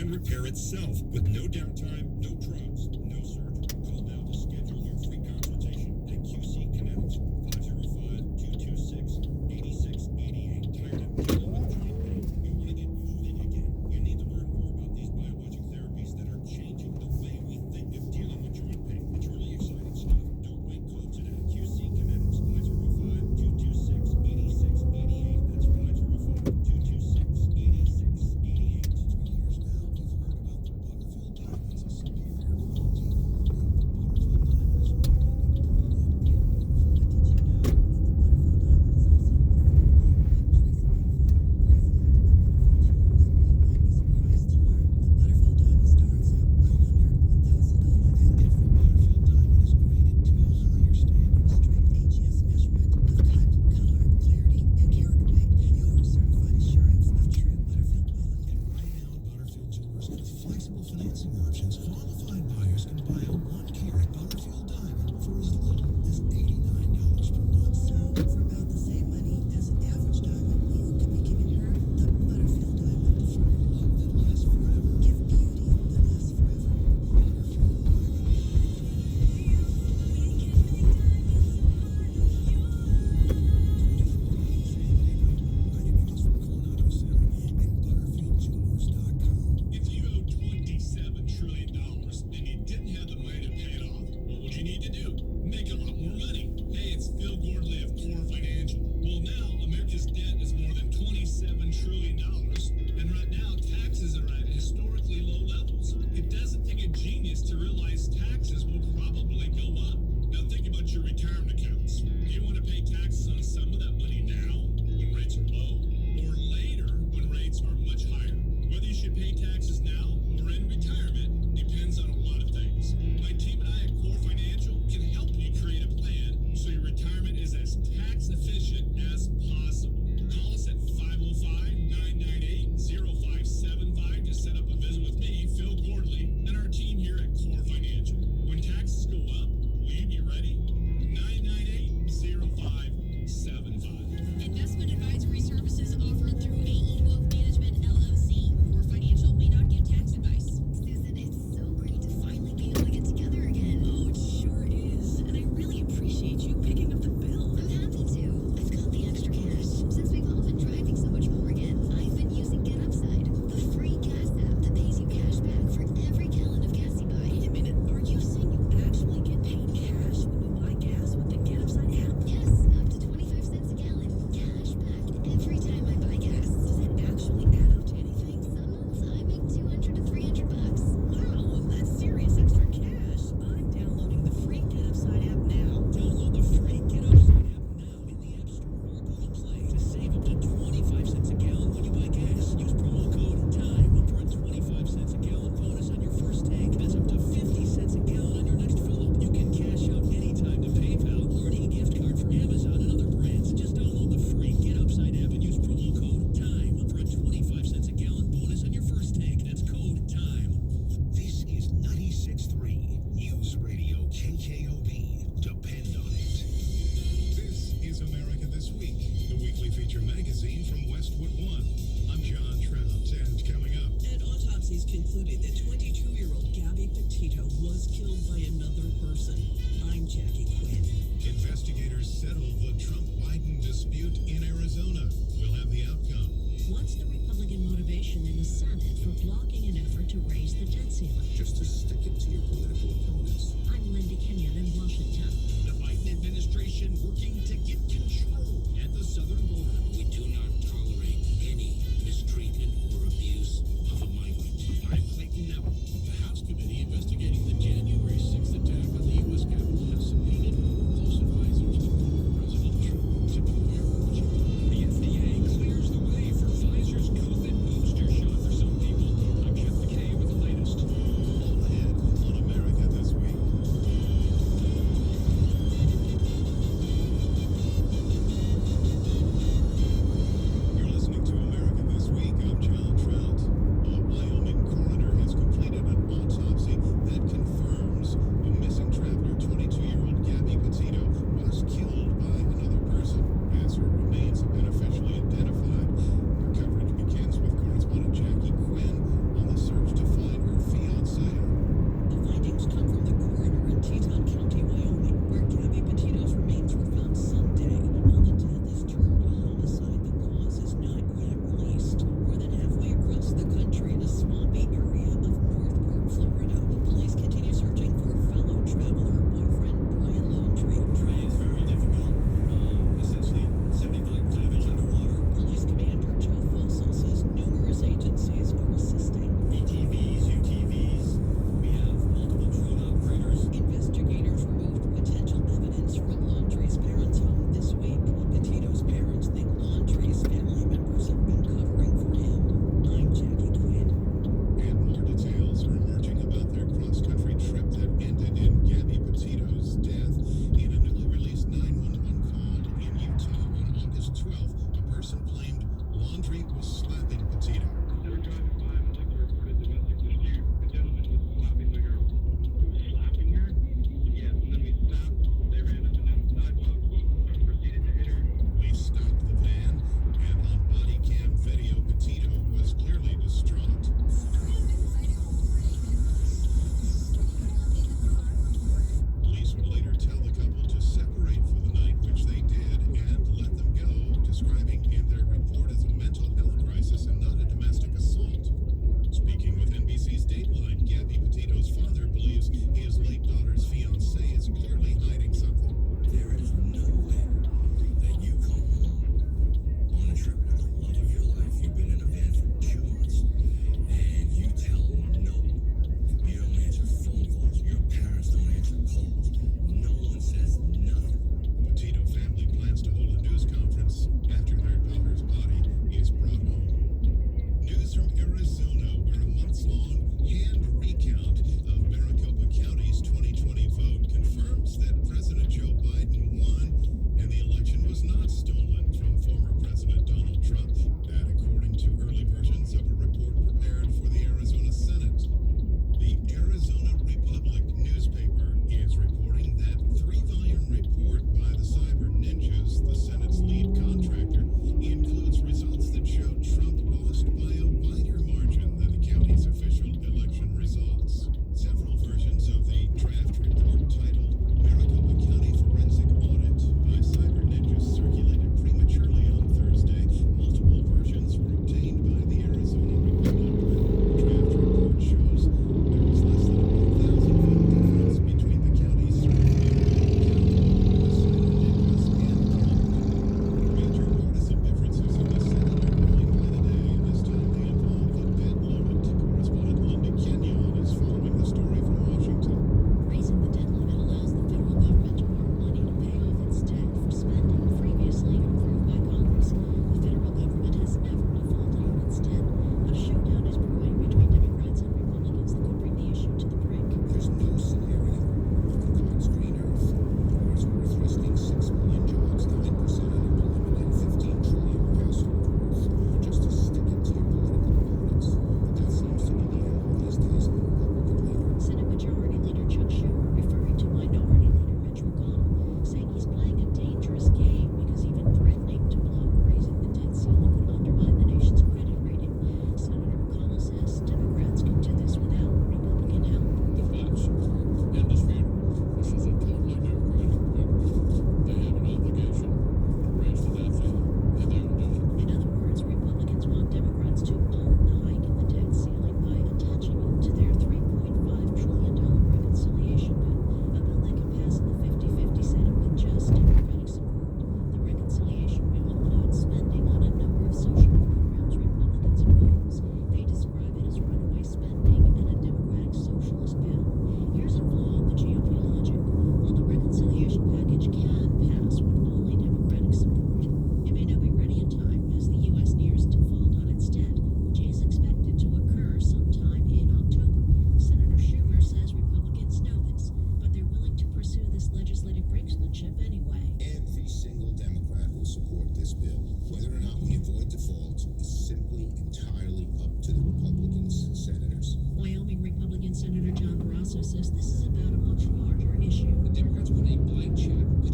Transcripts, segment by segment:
and repair itself with no downtime, no drugs, no surgery. Call now to schedule your free consultation at QC Kinetics, 505-226-8688. Tired of dealing with joint pain? You want to get moving again? You need to learn more about these biologic therapies that are changing the way we think of dealing with joint pain. It's really exciting stuff. Don't wait, call today. QC Kinetics, 505-226-8688. That's 505-226-8688. 3 years now, we've heard about the Butterfield diamonds, a severe quality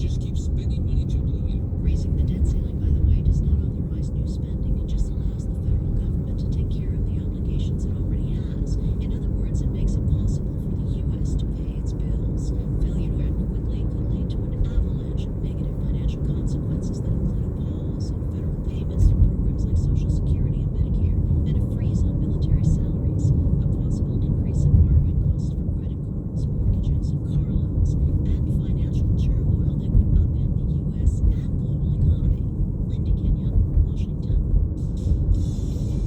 just keep spending money to blow you. Raising the debt ceiling, by the way, does not authorize new spending. It just allows the federal government to take care of the obligations it already has. In other words, it makes it possible for the U.S. to pay its bills. Failure to act quickly could lead to an avalanche of negative financial consequences that include a pause in federal payments through programs like Social Security and Medicare, and a freeze on military salaries, a possible increase in borrowing costs for credit cards, mortgages, and car loans, and financial turmoil that could upend the U.S. and global economy. Linda Kenyon, Washington.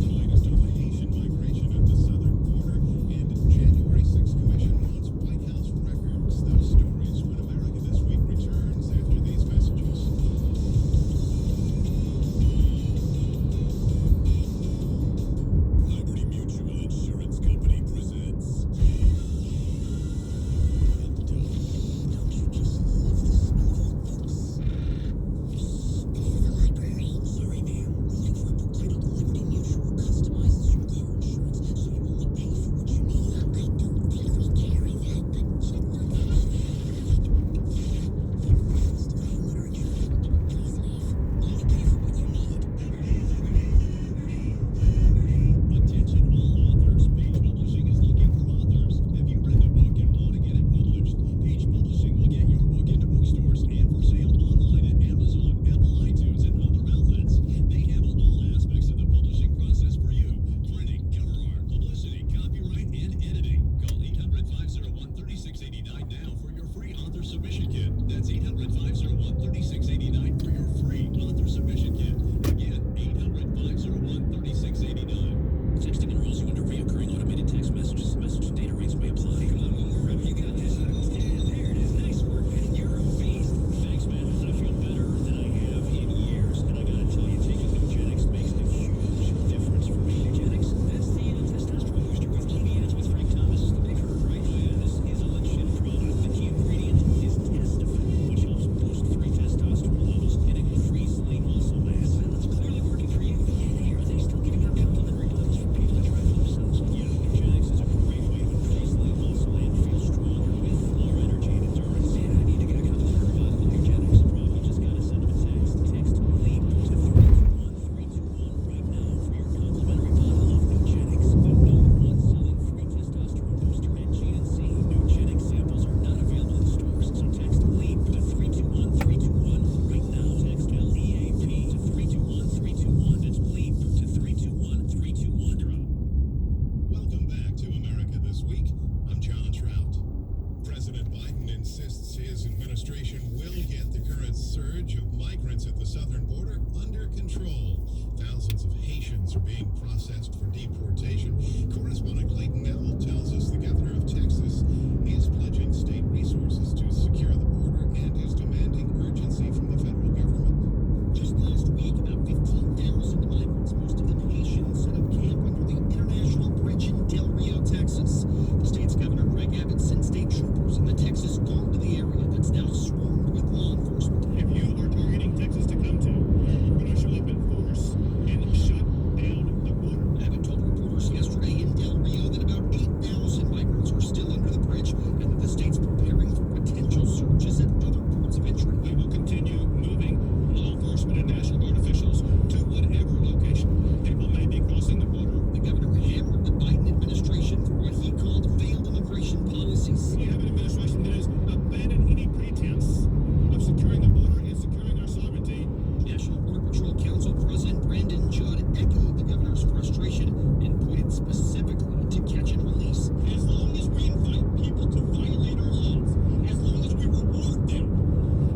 The latest on the Haitian migration at the southern border, and January 6th Commission wants White House records. Those stories when America This Week returns after these messages. Liberty Mutual Insurance Company presents. Don't you just love the smell of old books? This is the library. Sorry, ma'am. Looking for a book titled Liberty Mutual customizes your car insurance so you only pay for what you need. I don't think we carry that, but check my bag. Style literature. Please leave. Only pay for what you need. Attention all authors. Page Publishing is looking for authors. Have you written a book and want to get it published? Page Publishing will get your book into bookstores and for sale online at Amazon, Apple iTunes, and other outlets. They handle all aspects of the publishing process for you. Printing, cover art, publicity, copyright, and editing. Call 800-501-3689 now for your free author submission kit. That's 800-501-3689 for your free author submission kit. Again, 800-501-3689. Texting enrolls you into recurring automated text messages. Message and data rates may apply. Come on, more. Have you got this? Yeah, there it is. Nice work, man. You're a beast. Thanks, man. I feel better than I have in years. And I gotta tell you, taking Nugenics makes a huge difference for me. Nugenics? That's the testosterone booster with TV ads with Frank Thomas. The big herd, right? Oh, yeah, this is a legit product. The key ingredient is testosterone, which helps boost free testosterone levels and increase lean muscle mass. Well, it's clearly working for you. Yeah, they are. They still giving out complimentary bottles for people to try for themselves. Yeah, Nugenics is a great way to increase lean muscle and feel stronger with more energy and endurance. Man, I need to get a complimentary bottle of Nugenics. Rob, you just gotta send them a text. Text LEAP to 321-321 right now for your complimentary bottle of Nugenics, the #1 selling free testosterone booster at GNC. Nugenics samples are not available in stores, so text LEAP to 321-321 right now. Text LEAP to 321-321. That's LEAP to 321-321. Welcome back to America This Week. I'm John Trout. President Biden insists his administration will get the current surge of migrants at the southern border under control. Thousands of Haitians are being processed for deportation. Correspondent Clayton Nell tells us the governor of Texas is pledging state resources to secure the border and is demanding urgency from the federal government. Just last week, about 15,000 migrants, most of them Haitians, set up camp under the International Bridge in Del Rio, Texas. The state's Governor Greg Abbott sent state troopers and the Texas Guard to the area that's now swarmed with law enforcement. If you are targeting Texas to come to, we're going to show up in force and shut down the border. Abbott told reporters yesterday in Del Rio that about 8,000 migrants are still under the bridge and that the state's preparing for potential surges at other ports of entry. We will continue moving law enforcement and National Guard officials to whatever location people may be crossing the border. The governor hammered the Biden administration for what he called failed immigration policies. We have an administration that has abandoned any pretense of securing the border and securing our sovereignty. National Border Patrol Council President Brandon Judd echoed the governor's frustration and pointed specifically to catch and release. As long as we invite people to violate our laws, as long as we reward them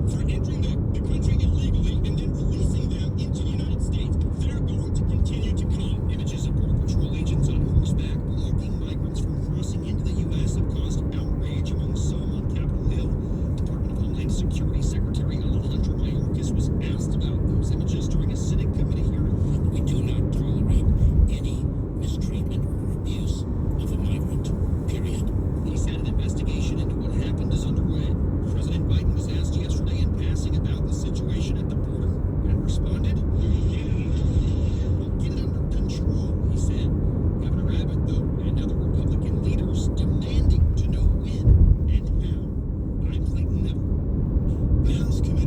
for entering the country illegally and then releasing them into the United States, they're going to continue to come. Images of Border Patrol agents on horseback blocking migrants from crossing into the U.S. have caused outrage among some on Capitol Hill. Department of Homeland Security Secretary Alejandro Mayorkas was asked about those images during a Senate committee hearing. We do not tolerate any mistreatment or abuse of a migrant, period. He said an investigation into what happened is underway. President Biden was asked yesterday in passing about the situation at the border and responded, "We'll get it under control," he said. Governor Abbott, though, and other Republican leaders demanding to know when and how. I'm Clayton Neville. The House Committee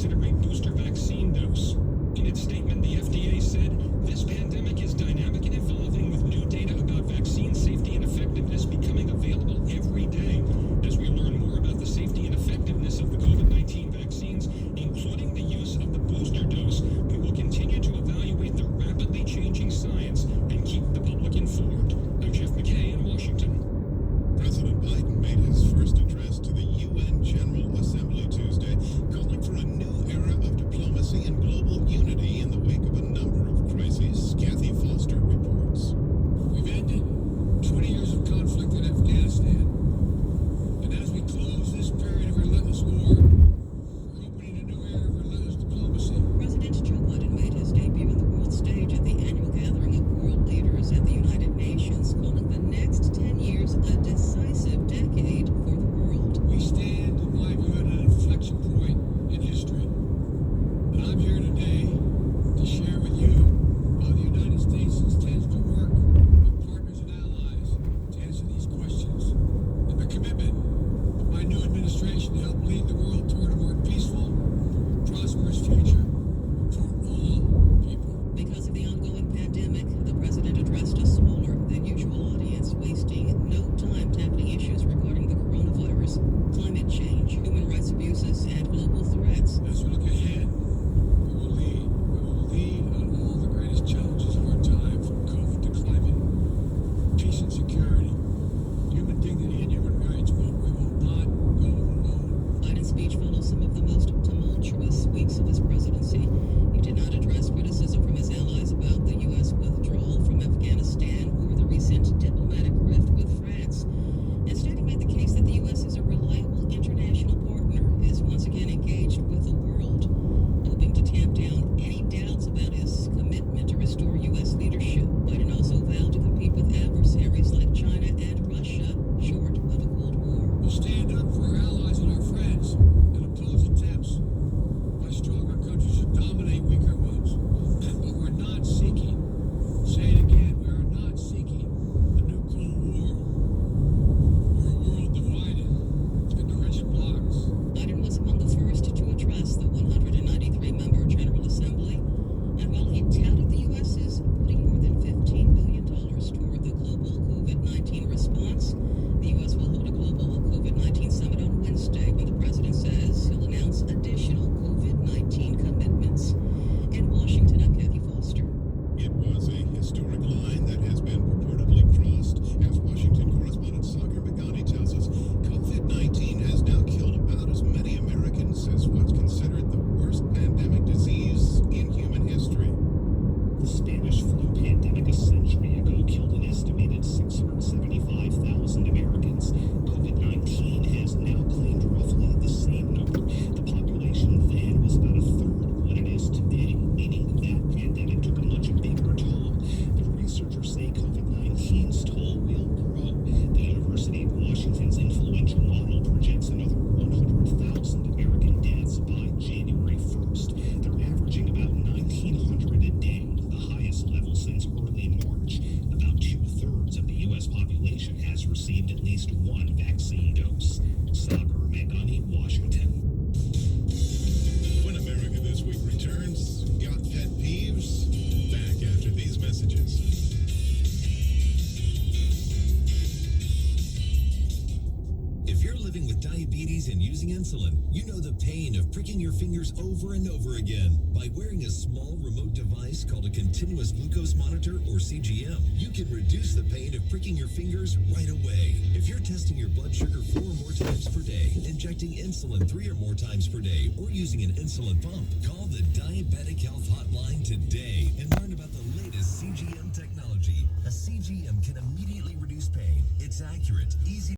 consider a booster vaccine dose. In its statement, the FDA said, "This pandemic is dynamic and evolving with new data about vaccine safety and effectiveness becoming available every day. As we learn more about the safety and effectiveness of the COVID-19 vaccines, including the use of the booster dose, we will continue to evaluate the rapidly changing science and keep the public informed." I'm Jeff McKay in Washington. President Biden made his first address to the UN General Assembly Tuesday, calling for a new era of diplomacy and global unity in the wake of a number of crises. Kathy Foster reports. We've ended 20 years of conflict in Afghanistan. And as we close this period of relentless war, we're opening a new era of relentless diplomacy. President Joe Biden made his debut on the world stage at the annual gathering of world leaders at the United Nations, calling the next 10 years a decisive decade for the world. We stand, in my view, at an inflection point in history. And I'm here today to share with you how the United States intends to work with partners and allies to answer these questions, and the commitment of my new administration to help lead the world toward a more peaceful, prosperous future for all people. Because of the ongoing pandemic, the president addressed a smaller than usual audience, wasting no time tackling issues regarding the coronavirus, climate change, human rights abuses, and global threats. As we look ahead, we will lead on all the greatest challenges of our time, from COVID to climate, peace and security, human dignity and human rights, but we will not go alone. Biden's speech follows some of the most tumultuous weeks of his presidency. He did not address criticism from his allies about the U.S. withdrawal from Afghanistan or the recent diplomatic rift with France. Instead, he made the case that the U.S. is a reliable international partner, is once again engaged with the world, hoping to tamp down any doubts about his commitment to restore U.S. leadership. Biden also vowed to compete with adversaries like China and Russia, short of a Cold War. We'll stand up for our allies and our friends and oppose attempts by stronger countries to dominate weaker ones. But we're not seeking, say it again, we are not seeking a new Cold War or a world divided into rigid blocs. Biden was among the first to address the 193-member General Assembly, and while he touted the U.S. is putting more than $15 billion toward the global COVID-19 response, the U.S. will hold a global COVID-19 summit on Wednesday, where the president says he'll announce additional COVID-19 commitments. In Washington, I'm Kathy Foster. It was a historic line that has been purportedly crossed. As Washington correspondent Sagar Meghani tells us, COVID-19 has now killed about as many Americans as what's considered the worst pandemic disease in human history. The Spanish flu pandemic a century ago killed an estimated 675,000 Americans. COVID-19 has now claimed roughly the same number. The population then was about a third of what it is today, meaning that pandemic took a much bigger toll. But researchers say COVID-19's toll will grow. The University of Washington's influential model projects another 100,000 American deaths by January 1st. They're averaging about 1,900 a day, the highest level since early March. About 2/3 of the U.S. population has received at least one vaccine dose. Sagar Meghani, Washington. When America This Week returns, got pet peeves? Back after these messages. If you're living with diabetes and using insulin, you know the pain of pricking your fingers over and over again. By wearing a small remote device called a continuous glucose monitor, or CGM, you can reduce the pain of pricking your fingers right away. If you're testing your blood sugar 4 or more times per day, injecting insulin 3 or more times per day, or using an insulin pump, call the Diabetic Health Hotline today and learn about the latest CGM technology. A CGM can immediately reduce pain. It's accurate, easy